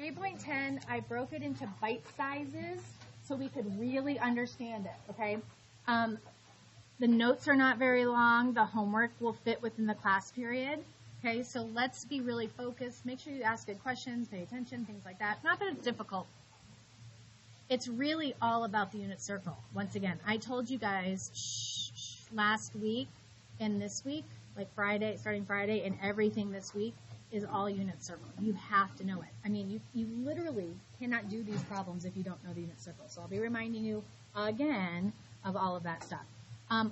3.10, I broke it into bite sizes so we could really understand it, okay? The notes are not very long. The homework will fit within the class period, okay? So let's be really focused. Make sure you ask good questions, pay attention, things like that. Not that it's difficult. It's really all about the unit circle. Once again, I told you guys last week and this week, like Friday, starting Friday, and everything this week is all unit circle. You have to know it. I mean, you literally cannot do these problems if you don't know the unit circle. So I'll be reminding you again of all of that stuff.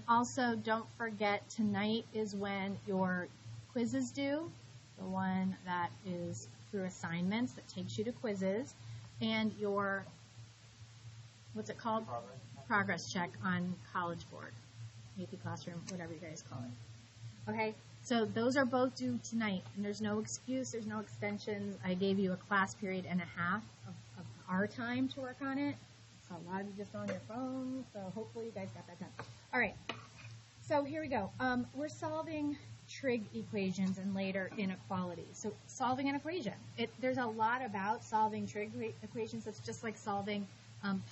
Also, don't forget, tonight is when your quizzes due, the one that is through assignments that takes you to quizzes, and your, what's it called? Progress check on College Board, AP Classroom, whatever you guys call it. Okay, so those are both due tonight, and there's no excuse, there's no extensions. I gave you a class period and a half of our time to work on it. So a lot of you just on your phone, so hopefully you guys got that done. All right, so here we go. We're solving trig equations and later inequalities. So solving an equation. There's a lot about solving trig equations. It's just like solving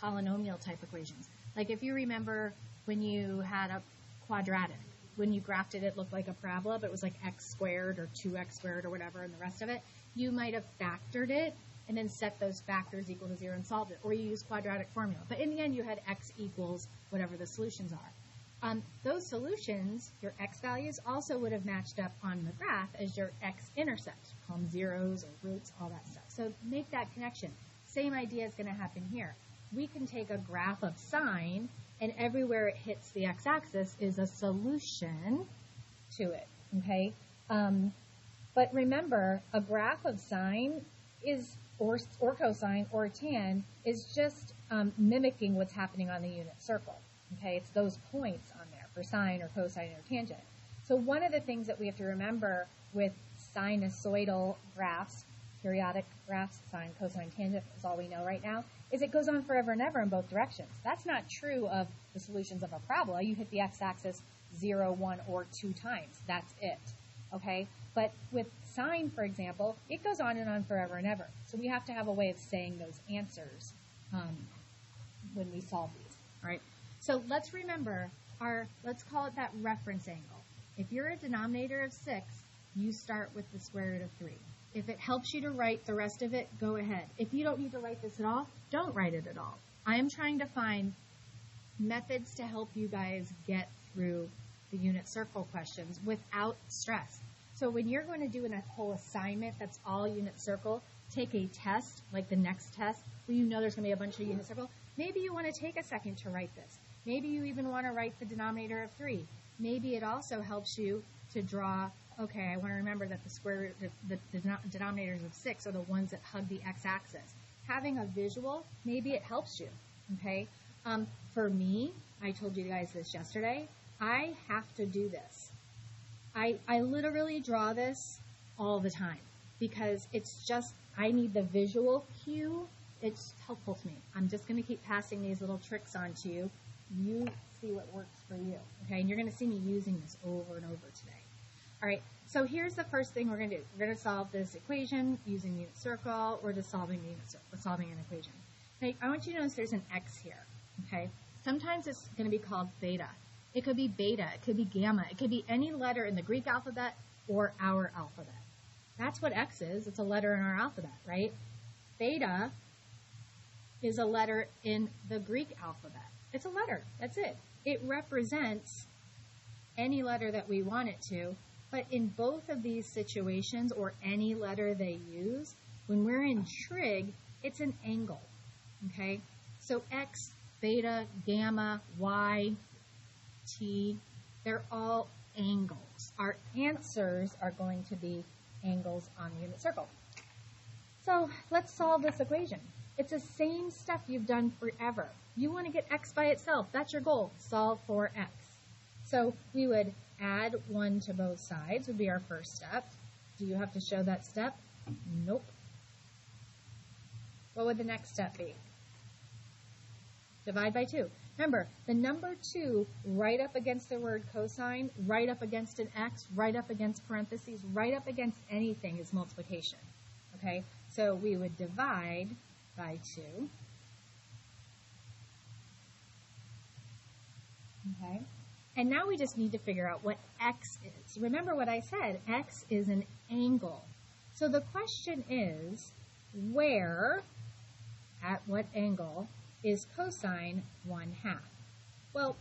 polynomial type equations. Like if you remember when you had a quadratic, when you graphed it, it looked like a parabola, but it was like x squared or 2x squared or whatever and the rest of it. You might have factored it and then set those factors equal to 0 and solved it. Or you use quadratic formula. But in the end, you had x equals whatever the solutions are. Those solutions, your x values, also would have matched up on the graph as your x-intercept. Call them zeros or roots, all that stuff. So make that connection. Same idea is going to happen here. We can take a graph of sine, and everywhere it hits the x-axis is a solution to it, okay? But remember, a graph of sine is, or cosine or tan, is just mimicking what's happening on the unit circle. Okay, it's those points on there for sine or cosine or tangent. So one of the things that we have to remember with sinusoidal graphs, periodic graphs, sine, cosine, tangent is all we know right now, is it goes on forever and ever in both directions. That's not true of the solutions of a parabola. You hit the x-axis 0, 1, or 2 times. That's it. Okay? But with sine, for example, it goes on and on forever and ever. So we have to have a way of saying those answers when we solve these. All right? So let's remember let's call it that reference angle. If you're a denominator of 6, you start with the square root of 3. If it helps you to write the rest of it, go ahead. If you don't need to write this at all, don't write it at all. I am trying to find methods to help you guys get through the unit circle questions without stress. So when you're going to do a whole assignment that's all unit circle, take a test, like the next test, where you know there's going to be a bunch of unit circle. Maybe you want to take a second to write this. Maybe you even want to write the denominator of 3. Maybe it also helps you to draw, okay, I want to remember that the square root, the denominators of 6 are the ones that hug the x-axis. Having a visual, maybe it helps you, okay? For me, I told you guys this yesterday, I have to do this. I literally draw this all the time because it's just, I need the visual cue. It's helpful to me. I'm just going to keep passing these little tricks on to you. You see what works for you, okay? And you're going to see me using this over and over today. All right, so here's the first thing we're going to do. We're going to solve this equation using unit circle. We're just solving the unit circle. We're solving an equation. Now, I want you to notice there's an x here, okay? Sometimes it's going to be called theta. It could be beta. It could be gamma. It could be any letter in the Greek alphabet or our alphabet. That's what x is. It's a letter in our alphabet, right? Theta is a letter in the Greek alphabet. It's a letter. That's it. It represents any letter that we want it to, but in both of these situations, or any letter they use, when we're in trig, it's an angle, okay? So x, beta, gamma, y, t, they're all angles. Our answers are going to be angles on the unit circle. So let's solve this equation. It's the same stuff you've done forever. You want to get x by itself. That's your goal. Solve for x. So we would add 1 to both sides would be our first step. Do you have to show that step? Nope. What would the next step be? Divide by 2. Remember, the number 2 right up against the word cosine, right up against an x, right up against parentheses, right up against anything is multiplication. Okay? So we would divide by 2. Okay? And now we just need to figure out what x is. Remember what I said, x is an angle. So the question is, where, at what angle, is cosine 1/2? Well,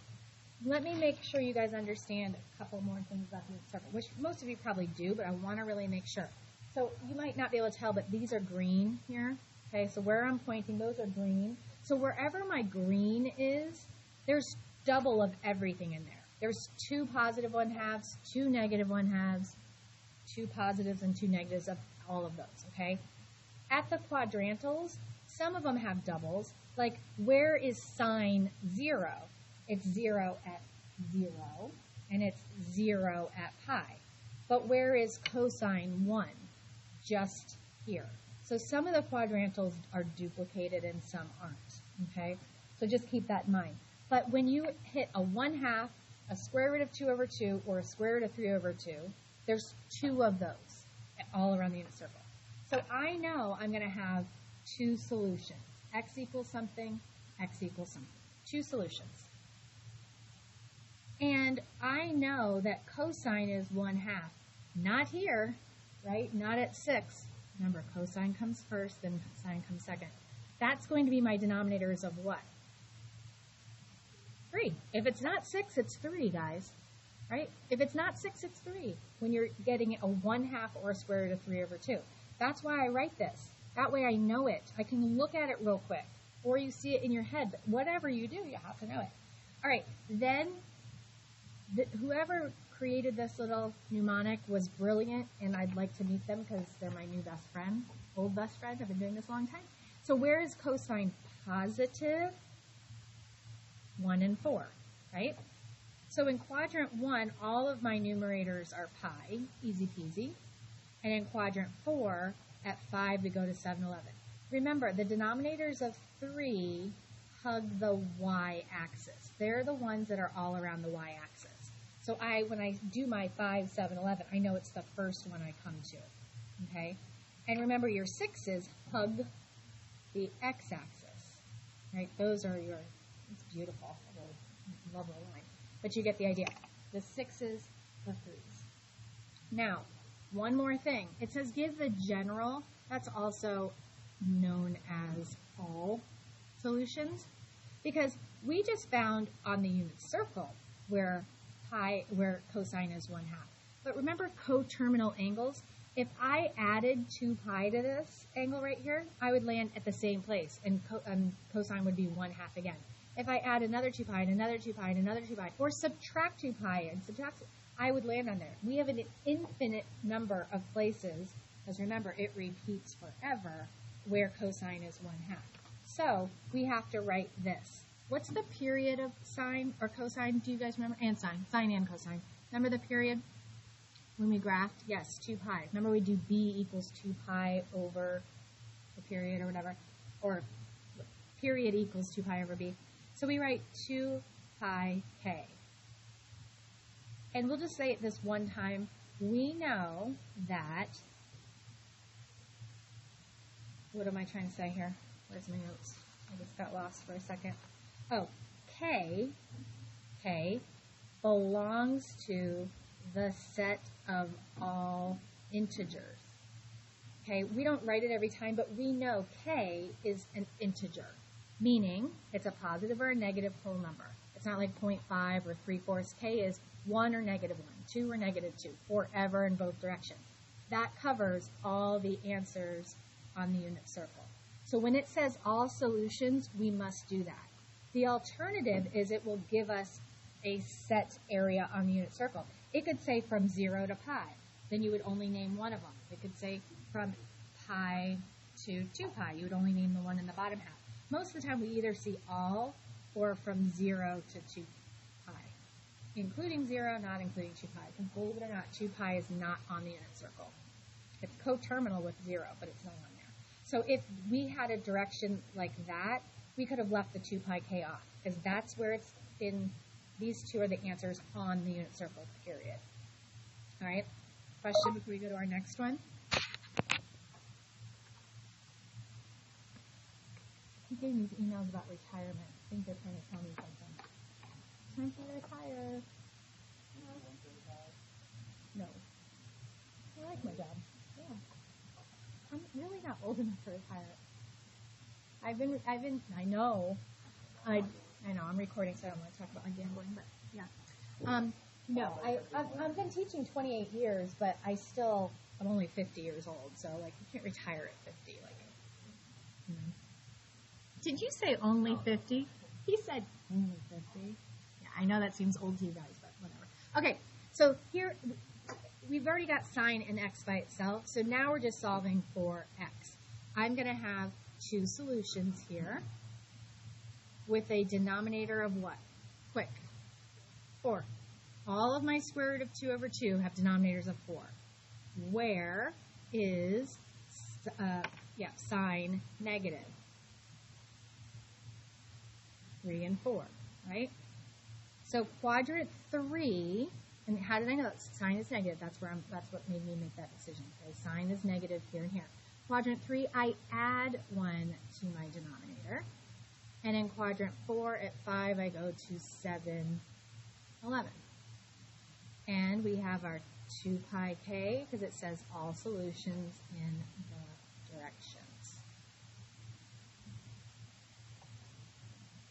let me make sure you guys understand a couple more things about the unit circle, which most of you probably do, but I want to really make sure. So you might not be able to tell, but these are green here. Okay, so where I'm pointing, those are green. So wherever my green is, there's double of everything in there. There's 2 positive 1/2, 2 negative 1/2, 2 positives and 2 negatives of all of those, okay? At the quadrantals, some of them have doubles. Like, where is sine 0? It's 0 at 0, and it's 0 at pi. But where is cosine 1? Just here. So some of the quadrantals are duplicated and some aren't, okay? So just keep that in mind. But when you hit a 1/2, a square root of 2 over 2, or a square root of 3 over 2, there's 2 of those all around the unit circle. So I know I'm going to have 2 solutions. X equals something, x equals something. 2 solutions. And I know that cosine is 1/2. Not here, right? Not at 6. Remember, cosine comes first, then sine comes second. That's going to be my denominators of what? 3. If it's not 6, it's 3, guys. Right? If it's not 6, it's 3 when you're getting a 1/2 or a square root of 3 over 2. That's why I write this. That way I know it. I can look at it real quick. Or you see it in your head. But whatever you do, you have to know it. All right. Then whoever created this little mnemonic was brilliant, and I'd like to meet them because they're my new best friend, old best friend. I've been doing this a long time. So where is cosine positive? 1 and 4, right? So in quadrant 1, all of my numerators are pi, easy peasy. And in quadrant 4, at 5, we go to 7/11. Remember, the denominators of 3 hug the y-axis. They're the ones that are all around the y-axis. So when I do my 5, 7, 11, I know it's the first one I come to, okay? And remember, your 6's hug the x-axis, right? Those are your, it's beautiful, lovely line. But you get the idea. The 6's, the 3's. Now, one more thing. It says give the general, that's also known as all solutions, because we just found on the unit circle where cosine is 1/2. But remember coterminal angles? If I added 2 pi to this angle right here, I would land at the same place, and cosine would be 1/2 again. If I add another 2 pi and another 2 pi and another 2 pi, or subtract 2 pi and subtract, I would land on there. We have an infinite number of places, because remember, it repeats forever, where cosine is 1/2. So we have to write this. What's the period of sine or cosine? Do you guys remember? And sine and cosine. Remember the period when we graphed? Yes, 2 pi. Remember we do b equals 2 pi over the period or whatever, or period equals 2 pi over b. So we write 2 pi k. And we'll just say it this one time. We know that, what am I trying to say here? Where's my notes? I just got lost for a second. Oh, k belongs to the set of all integers. Okay, we don't write it every time, but we know k is an integer, meaning it's a positive or a negative whole number. It's not like 0.5 or 3/4. K is 1 or negative 1, 2 or negative 2, forever in both directions. That covers all the answers on the unit circle. So when it says all solutions, we must do that. The alternative is it will give us a set area on the unit circle. It could say from 0 to pi. Then you would only name one of them. It could say from pi to 2 pi. You would only name the one in the bottom half. Most of the time we either see all or from 0 to 2 pi. Including 0, not including 2 pi. Because believe it or not, 2 pi is not on the unit circle. It's coterminal with 0, but it's not on there. So if we had a direction like that, we could have left the 2 pi k off, because that's where it's in. These two are the answers on the unit circle, period. All right, question before we go to our next one? getting these emails about retirement. I think they're trying to tell me something. Time to retire. No. I like my job. Yeah. I'm really not old enough to retire. I know, I'm recording, so I don't want to talk about my gambling, but yeah. No, I've been teaching 28 years, but I'm only 50 years old, so like you can't retire at 50. Like, Did you say only 50? He said only 50. Yeah, I know that seems old to you guys, but whatever. Okay, so here we've already got sine and x by itself, so now we're just solving for x. I'm going to have two solutions here with a denominator of what? Quick. 4. All of my square root of 2 over 2 have denominators of 4. Where is, sine negative? 3 and 4, right? So quadrant 3, and how did I know that sine is negative? That's what made me make that decision. Okay, sine is negative here and here. Quadrant 3, I add 1 to my denominator. And in quadrant 4, at 5, I go to 7, 11. And we have our 2 pi k, because it says all solutions in the directions.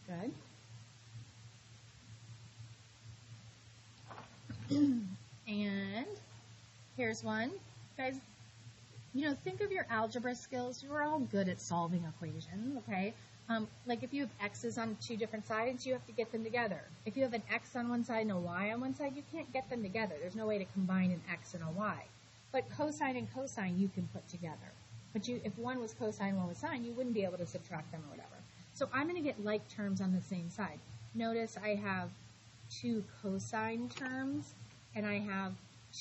Good. And here's one. Guys, think of your algebra skills. You're all good at solving equations, okay? Like if you have x's on two different sides, you have to get them together. If you have an x on one side and a y on one side, you can't get them together. There's no way to combine an x and a y. But cosine and cosine you can put together. But if one was cosine, one was sine, you wouldn't be able to subtract them or whatever. So I'm going to get like terms on the same side. Notice I have 2 cosine terms, and I have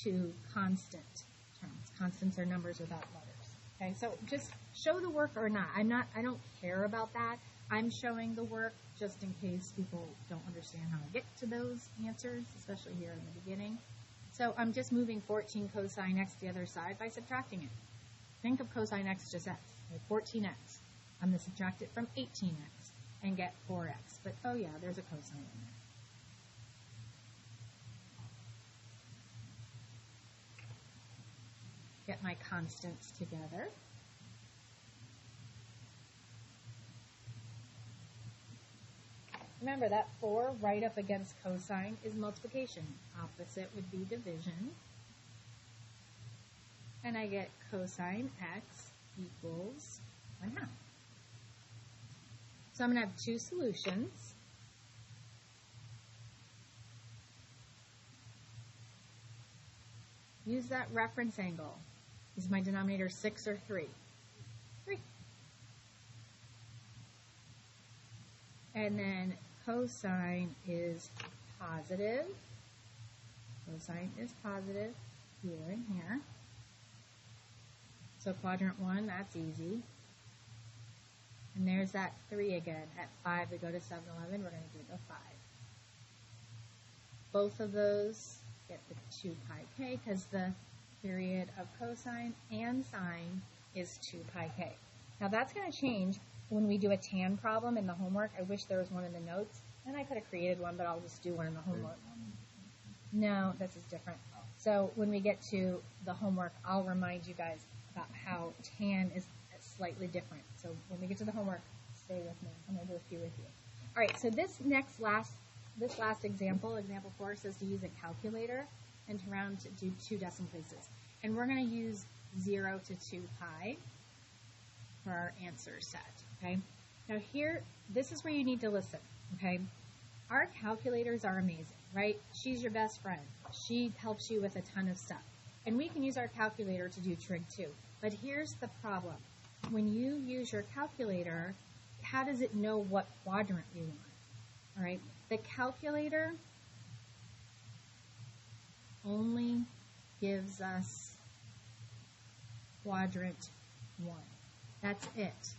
2 constant terms. Constants are numbers without letters. Okay, so just show the work or not. I don't care about that. I'm showing the work just in case people don't understand how to get to those answers, especially here in the beginning. So I'm just moving 14 cosine x to the other side by subtracting it. Think of cosine x just x, like 14x. I'm going to subtract it from 18x and get 4x. But, oh yeah, there's a cosine in there. Get my constants together. Remember that 4 right up against cosine is multiplication. Opposite would be division. And I get cosine x equals 1/2. So I'm going to have 2 solutions. Use that reference angle. Is my denominator 6 or 3? 3. And then cosine is positive. Cosine is positive here and here. So quadrant 1, that's easy. And there's that 3 again. At 5, we go to 7, 11. We're going to do the 5. Both of those get the 2 pi k because the period of cosine and sine is 2 pi k. Now that's going to change when we do a tan problem in the homework. I wish there was one in the notes, and I could have created one, but I'll just do one in the homework. No, this is different. So when we get to the homework, I'll remind you guys about how tan is slightly different. So when we get to the homework, stay with me. I'm going to do a few with you. All right, so this last example, example 4, says to use a calculator and to round to do 2 decimal places. And we're going to use 0 to 2 pi for our answer set, okay? Now here, this is where you need to listen, okay? Our calculators are amazing, right? She's your best friend. She helps you with a ton of stuff. And we can use our calculator to do trig too. But here's the problem. When you use your calculator, how does it know what quadrant you want? All right? The calculator only gives us quadrant 1. That's it.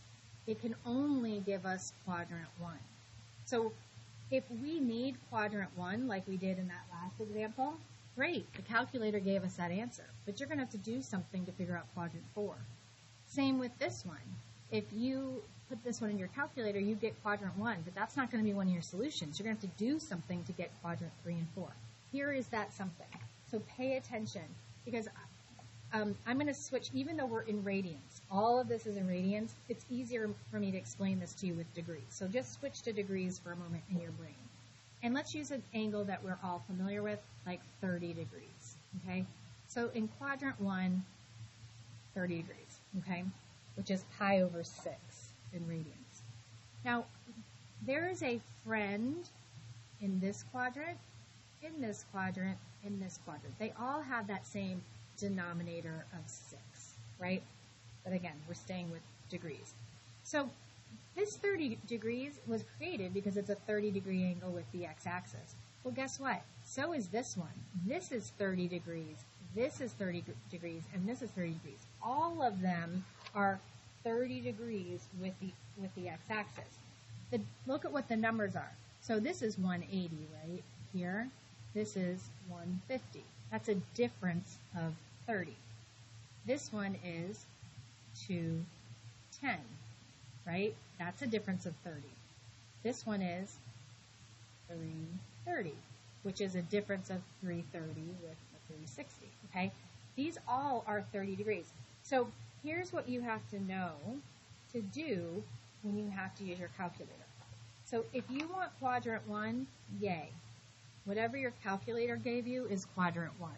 It can only give us quadrant 1. So if we need quadrant 1, like we did in that last example, great. The calculator gave us that answer. But you're going to have to do something to figure out quadrant 4. Same with this one. If you put this one in your calculator, you get quadrant 1, but that's not going to be one of your solutions. You're going to have to do something to get quadrant 3 and 4. Here is that something. So pay attention, because I'm going to switch, even though we're in radians. All of this is in radians. It's easier for me to explain this to you with degrees. So just switch to degrees for a moment in your brain. And let's use an angle that we're all familiar with, like 30 degrees, okay? So in quadrant 1, 30 degrees, okay? Which is pi over 6 in radians. Now, there is a friend in this quadrant, in this quadrant, in this quadrant. They all have that same denominator of 6, right? But again, we're staying with degrees. So this 30 degrees was created because it's a 30-degree angle with the x-axis. Well, guess what? So is this one. This is 30 degrees, this is 30 degrees, and this is 30 degrees. All of them are 30 degrees with the x-axis. Look at what the numbers are. So this is 180 right here. This is 150. That's a difference of 30. This one is 210, right? That's a difference of 30. This one is 330, which is a difference of 330 with a 360, okay? These all are 30 degrees. So here's what you have to know to do when you have to use your calculator. So if you want quadrant 1, yay. Whatever your calculator gave you is quadrant 1.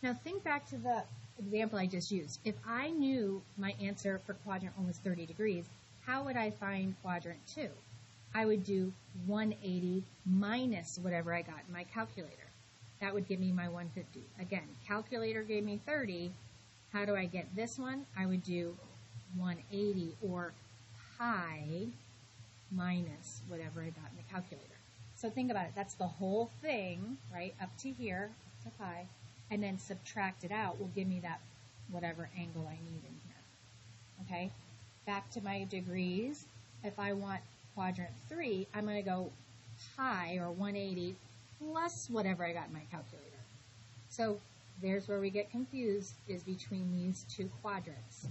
Now think back to the example I just used. If I knew my answer for quadrant 1 was 30 degrees, how would I find quadrant 2? I would do 180 minus whatever I got in my calculator. That would give me my 150. Again, calculator gave me 30. How do I get this one? I would do 180 or pi minus whatever I got in the calculator. So think about it. That's the whole thing, right, up to here, up to pi, and then subtract it out will give me that whatever angle I need in here. Okay? Back to my degrees. If I want quadrant 3, I'm going to go pi, or 180, plus whatever I got in my calculator. So there's where we get confused, is between these two quadrants.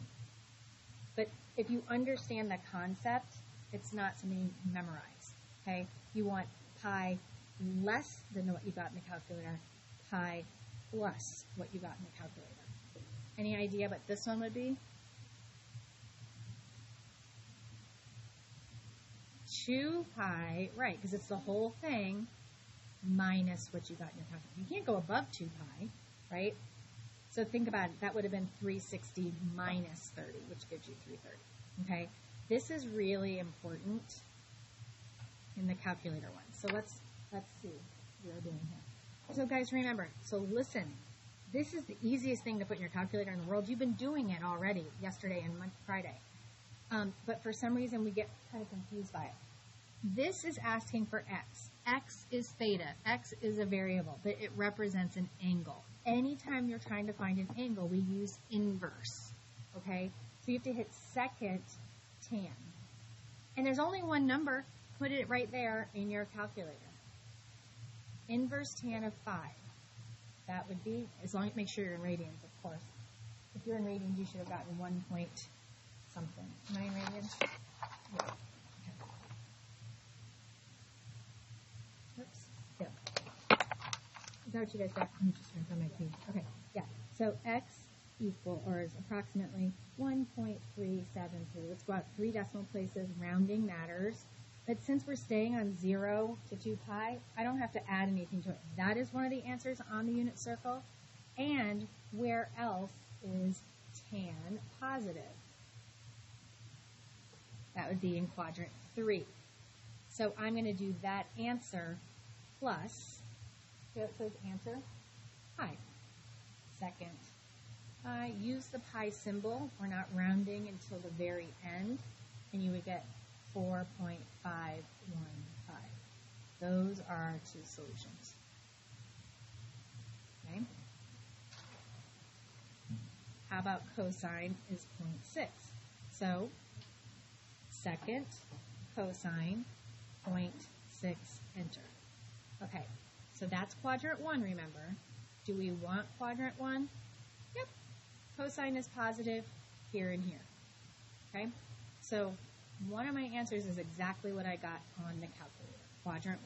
But if you understand the concept, it's not something you memorize. Okay? You want pi less than what you got in the calculator, pi plus what you got in the calculator. Any idea what this one would be? 2 pi, right, because it's the whole thing minus what you got in your calculator. You can't go above 2 pi, right? So think about it. That would have been 360 minus 30, which gives you 330. Okay? This is really important in the calculator one. So let's see what we're doing here. So guys, remember, so listen. This is the easiest thing to put in your calculator in the world. You've been doing it already yesterday and Friday. But for some reason, we get kind of confused by it. This is asking for x. X is theta. X is a variable, but it represents an angle. Anytime you're trying to find an angle, we use inverse. Okay? So you have to hit second tan. And there's only one number. Put it right there in your calculator. Inverse tan of 5. That would be, as long as make sure you're in radians, of course. If you're in radians, you should have gotten 1 point something. Am I in radians? Yeah. Okay. Oops. Yeah. Is that what you guys got? I'm just trying to find my page. Okay. Yeah. So x equal, or is approximately 1.373. Let's go out 3 decimal places. Rounding matters. But since we're staying on 0 to 2 pi, I don't have to add anything to it. That is one of the answers on the unit circle. And where else is tan positive? That would be in quadrant 3. So I'm going to do that answer plus, so it says answer, pi. Second, use the pi symbol. We're not rounding until the very end, and you would get 4.515. Those are our 2 solutions. Okay. How about cosine is 0.6? So, second cosine 0.6, enter. Okay, so that's quadrant 1, remember. Do we want quadrant 1? Yep. Cosine is positive here and here. Okay? So one of my answers is exactly what I got on the calculator, quadrant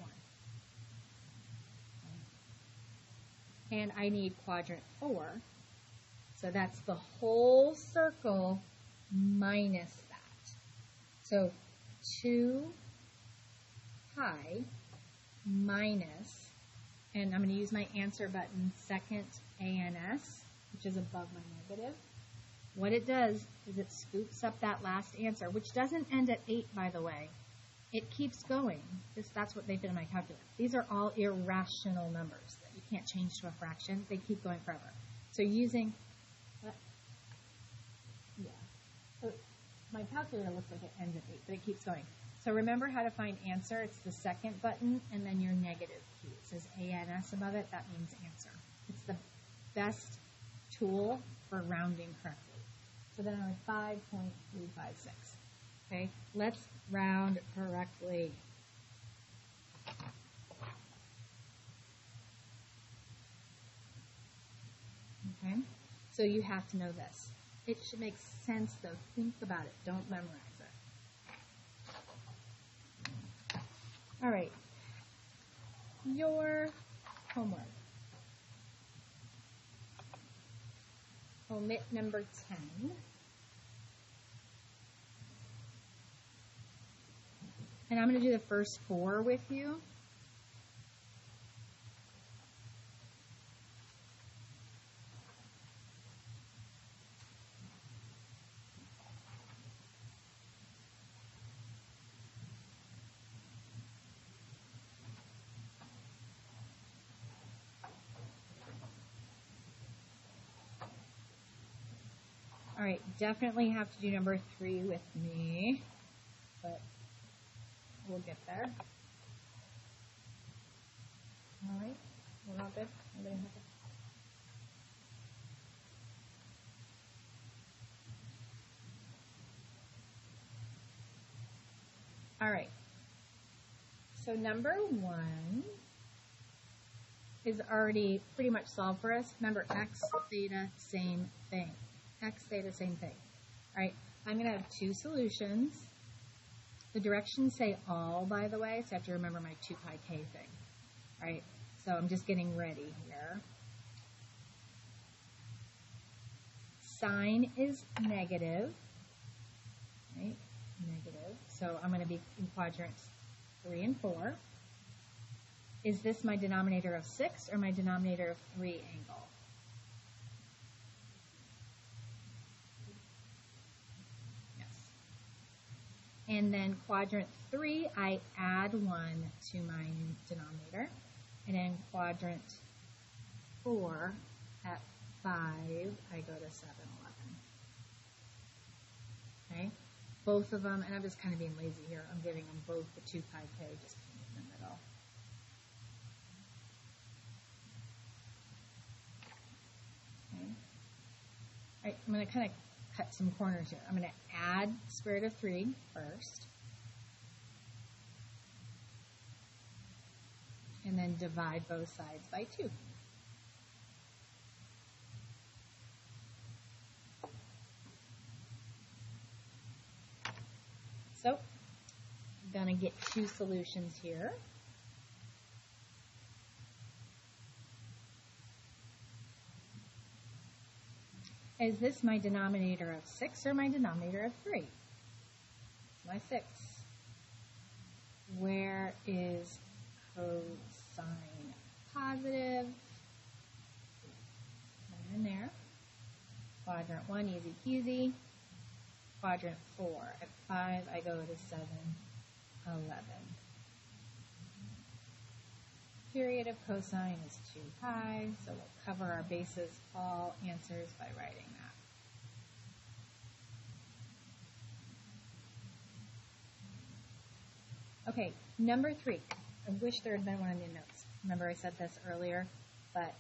1. And I need quadrant 4. So that's the whole circle minus that. So 2 pi minus, and I'm going to use my answer button, second ANS, which is above my negative. What it does is it scoops up that last answer, which doesn't end at 8, by the way. It keeps going. That's what they did in my calculator. These are all irrational numbers that you can't change to a fraction. They keep going forever. So using, so my calculator looks like it ends at 8, but it keeps going. So remember how to find answer. It's the second button and then your negative key. It says ANS above it. That means answer. It's the best tool for rounding correctly. So then I'm at 5.356. Okay, let's round correctly. Okay, so you have to know this. It should make sense though. Think about it. Don't memorize it. All right, your homework. Omit number 10. And I'm going to do the first 4 with you. All right, definitely have to do number 3 with me, but we'll get there. All right, we're all good? Everybody have it? All right, so number 1 is already pretty much solved for us. Remember, x, theta, same thing. X, theta, same thing. All right, I'm going to have 2 solutions. The directions say all, by the way, so I have to remember my 2 pi k thing. All right, so I'm just getting ready here. Sign is negative, right? Negative. So I'm going to be in quadrants 3 and 4. Is this my denominator of 6 or my denominator of 3 angle? And then quadrant 3, I add 1 to my denominator. And in quadrant 4, at 5, I go to 7, 11. Okay? Both of them, and I'm just kind of being lazy here, I'm giving them both the 2 pi k, just in the middle. Okay? All right, I'm going to kind of cut some corners here. I'm going to add square root of 3 first. And then divide both sides by 2. So, I'm going to get 2 solutions here. Is this my denominator of 6 or my denominator of 3? My 6. Where is cosine positive? Right in there. Quadrant 1, easy peasy. Quadrant 4. At 5, I go to 7, 11. Period of cosine is 2 pi, so we'll cover our bases, all answers, by writing that. Okay, number 3. I wish there had been one in the notes. Remember I said this earlier, but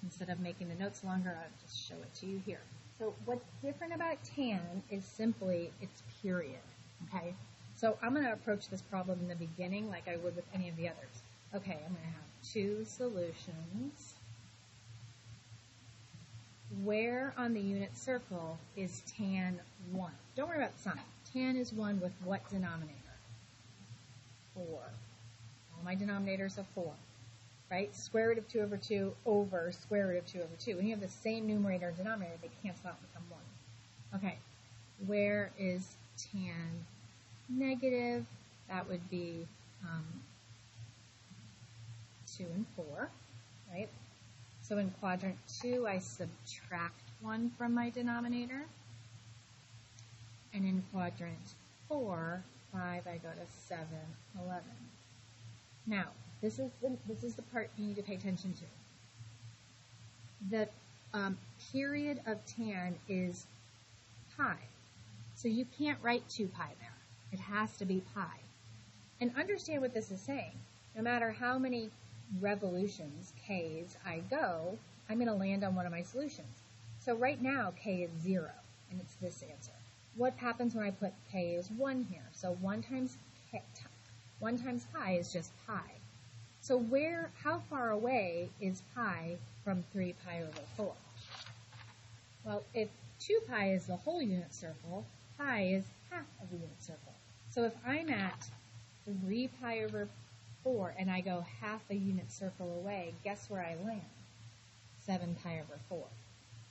instead of making the notes longer, I'll just show it to you here. So what's different about tan is simply its period, okay? So I'm going to approach this problem in the beginning like I would with any of the others. Okay, I'm going to have 2 solutions. Where on the unit circle is tan 1? Don't worry about sign. Tan is 1 with what denominator? 4. All my denominators are 4. Right? Square root of 2 over 2 over square root of 2 over 2. When you have the same numerator and denominator, they cancel out and become 1. Okay. Where is tan negative? That would be 2 and 4. Right? So in quadrant 2, I subtract 1 from my denominator. And in quadrant 4, 5, I go to 7, 11. Now, this is the part you need to pay attention to. The period of tan is pi. So you can't write 2 pi there. It has to be pi. And understand what this is saying. No matter how many revolutions, k's, I go, I'm going to land on one of my solutions. So right now, k is 0, and it's this answer. What happens when I put k is 1 here? So 1 times pi is just pi. So how far away is pi from 3 pi over 4? Well, if 2 pi is the whole unit circle, pi is half of the unit circle. So if I'm at 3 pi over 4 and I go half a unit circle away, guess where I land? 7 pi over 4.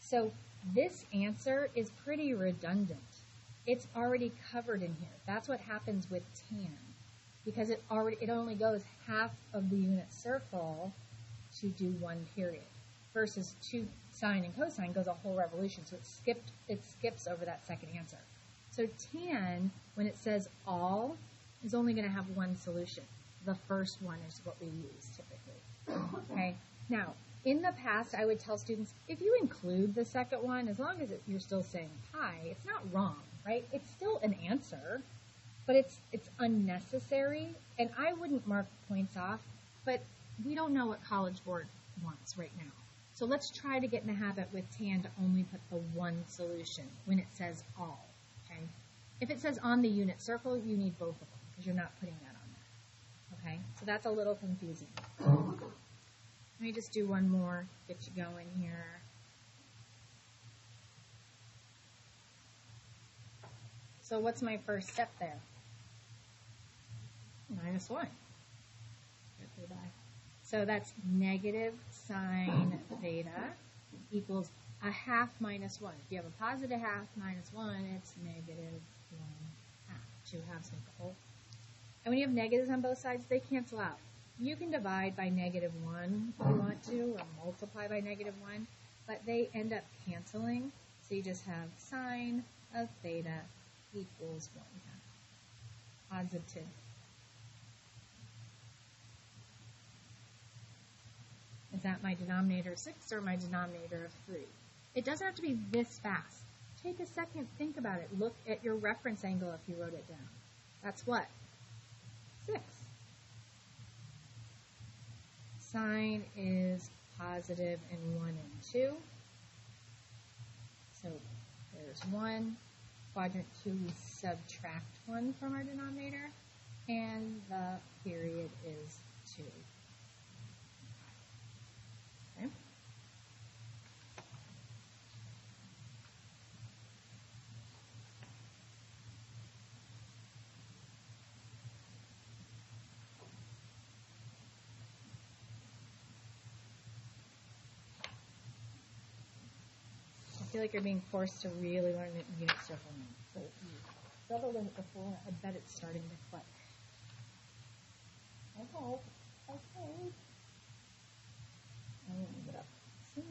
So this answer is pretty redundant. It's already covered in here. That's what happens with tan. Because it only goes half of the unit circle to do 1 period. Versus 2 sine and cosine goes a whole revolution. So it skips over that second answer. So tan, when it says all, is only going to have 1 solution. The first one is what we use typically. Okay. Now, in the past, I would tell students, if you include the second one, as long as you're still saying pi, it's not wrong, right? It's still an answer, but it's unnecessary, and I wouldn't mark points off, but we don't know what College Board wants right now. So let's try to get in the habit with tan to only put the 1 solution when it says all, okay? If it says on the unit circle, you need both of them, because you're not putting that on there, okay? So that's a little confusing. Let me just do one more, get you going here. So what's my first step there? -1. So that's negative sine theta equals a half minus 1. If you have a positive half minus 1, it's negative 1/2. 2 halves make a whole. And when you have negatives on both sides, they cancel out. You can divide by -1 if you want to, or multiply by -1, but they end up canceling. So you just have sine of theta equals 1/2. Positive. Is that my denominator of 6 or my denominator of 3? It doesn't have to be this fast. Take a second, think about it. Look at your reference angle if you wrote it down. That's what? 6. Sine is positive in 1 and 2. So there's 1. Quadrant 2, we subtract 1 from our denominator. And the period is 2. Okay. I feel like you're being forced to really learn the unit circle now. So you struggled with it before. I bet it's starting to click. I hope. Okay. I'm going to move it up. See?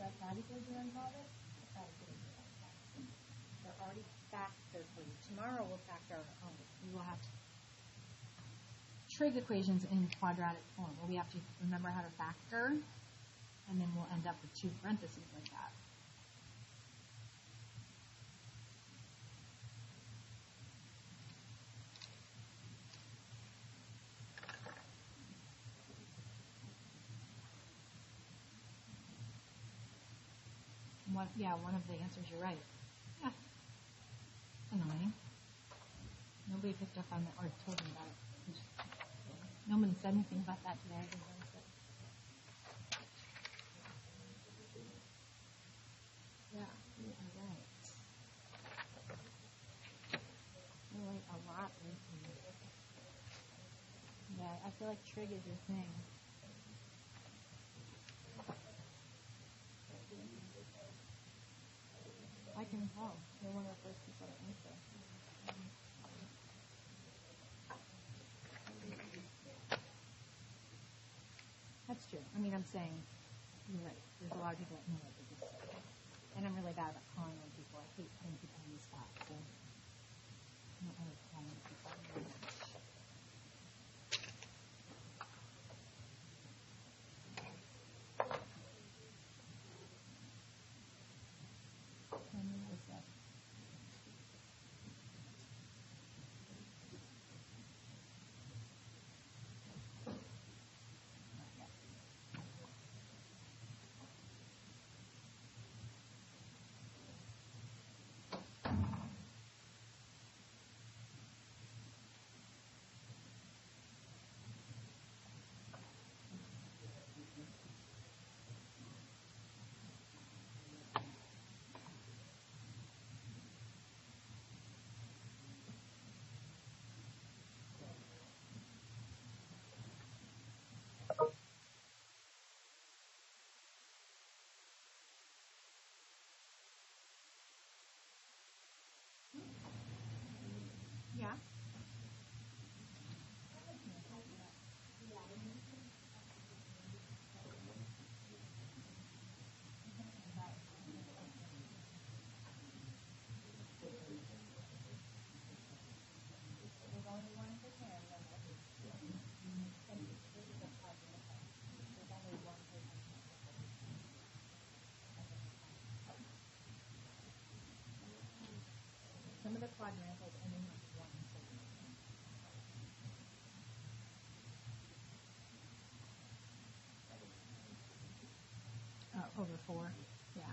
that's not equal to unsolved, it's not equal to unsolved. They're already factored for you. Tomorrow we'll factor our own. We will have trig equations in quadratic form, where we have to remember how to factor, and then we'll end up with two parentheses like that. One of the answers, you're right. Yeah. Annoying. Nobody picked up on it or told me about it. No one said anything about that today. Yeah, you are right. You're right a lot lately. Yeah, I feel like trig is your thing. I can tell. You're one of the first people to answer. That's true. I mean, I'm saying, you're right. There's a lot of people that know it. And I'm really bad about calling on people. I hate putting people on the spot. So I don't really call on people very much. Yeah. Some of the quadrantals only have one solution. Over 4. Yeah.